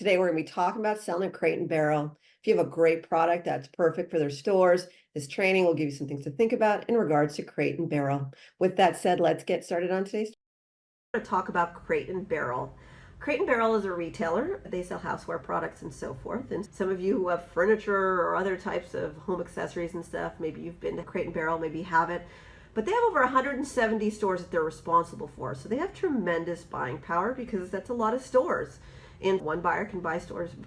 Today, we're going to be talking about selling a crate and barrel. If you have a great product that's perfect for their stores, this training will give you some things to think about in regards to crate and barrel. With that said, let's get started on today's. I'm going to talk about Crate and Barrel. Crate and Barrel is a retailer. They sell houseware products and so forth. And some of you who have furniture or other types of home accessories and stuff, maybe you've been to Crate and Barrel, maybe you haven't. But they have over 170 stores that they're responsible for. So they have tremendous buying power because that's a lot of stores. And one buyer can buy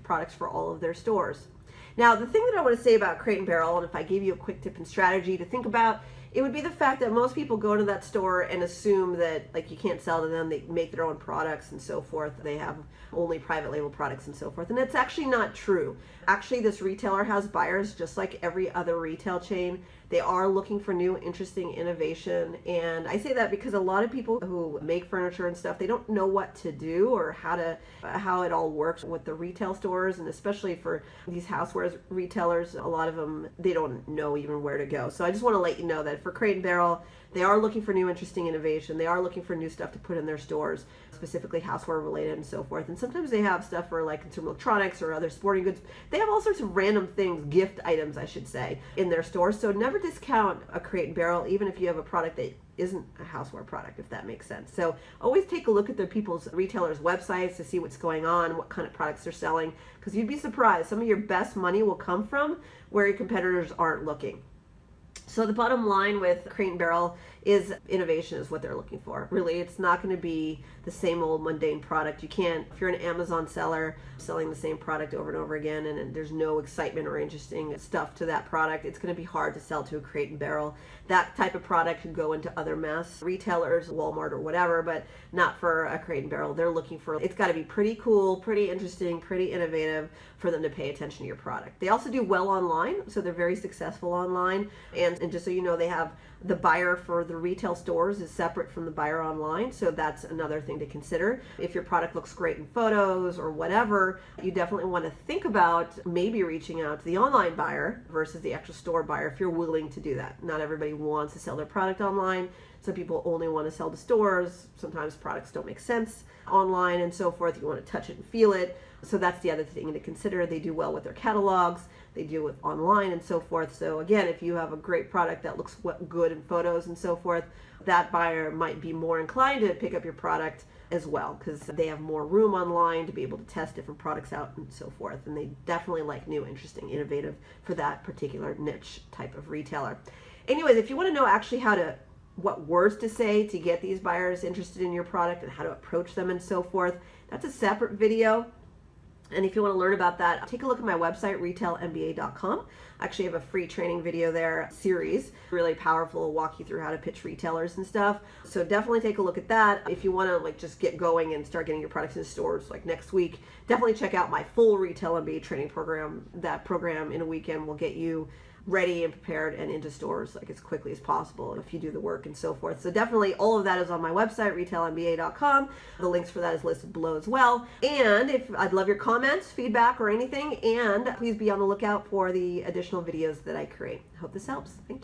products for all of their stores. Now, the thing that I want to say about Crate and Barrel, and if I gave you a quick tip and strategy to think about, it would be the fact that most people go to that store and assume that like you can't sell to them, they make their own products and so forth. They have only private label products and so forth. And it's actually not true. Actually, this retailer has buyers just like every other retail chain. They are looking for new, interesting innovation. And I say that because a lot of people who make furniture and stuff, they don't know what to do or how it all works with the retail stores. And especially for these houseware retailers, a lot of them, they don't know even where to go. So I just want to let you know that for Crate and Barrel, they are looking for new, interesting innovation. They are looking for new stuff to put in their stores, specifically houseware related and so forth. And sometimes they have stuff for like consumer electronics or other sporting goods. They have all sorts of random things, gift items, I should say, in their stores. So never discount a Crate and Barrel, even if you have a product that isn't a houseware product, if that makes sense. So always take a look at retailers' websites to see what's going on, what kind of products they're selling, because you'd be surprised. Some of your best money will come from where your competitors aren't looking. So the bottom line with Crate and Barrel is innovation is what they're looking for. Really, it's not going to be the same old mundane product. You can't, if you're an Amazon seller selling the same product over and over again and there's no excitement or interesting stuff to that product, it's going to be hard to sell to a Crate and Barrel. That type of product could go into other mass retailers, Walmart or whatever, but not for a Crate and Barrel. They're looking for, it's got to be pretty cool, pretty interesting, pretty innovative for them to pay attention to your product. They also do well online, so they're very successful online. And just so you know, they have the buyer for the retail stores is separate from the buyer online, so that's another thing to consider. If your product looks great in photos or whatever, you definitely want to think about maybe reaching out to the online buyer versus the actual store buyer if you're willing to do that. Not everybody wants to sell their product online. Some people only want to sell to stores. Sometimes products don't make sense online and so forth. You want to touch it and feel it. So that's the other thing to consider. They do well with their catalogs. They do with online and so forth. So again, if you have a great product that looks good in photos and so forth, that buyer might be more inclined to pick up your product as well because they have more room online to be able to test different products out and so forth. And they definitely like new, interesting, innovative for that particular niche type of retailer. Anyways, if you want to know actually what words to say to get these buyers interested in your product and how to approach them and so forth, that's a separate video. And if you want to learn about that, take a look at my website, retailmba.com. I actually have a free training video there, series, really powerful, walk you through how to pitch retailers and stuff. So definitely take a look at that. If you want to just get going and start getting your products in stores like next week, definitely check out my full Retail MBA Training Program. That program in a weekend will get you ready and prepared and into stores like as quickly as possible if you do the work and so forth. So definitely all of that is on my website, retailmba.com. The links for that is listed below as well. And I'd love your comments, feedback, or anything. And please be on the lookout for the additional videos that I create. I hope this helps. Thank you.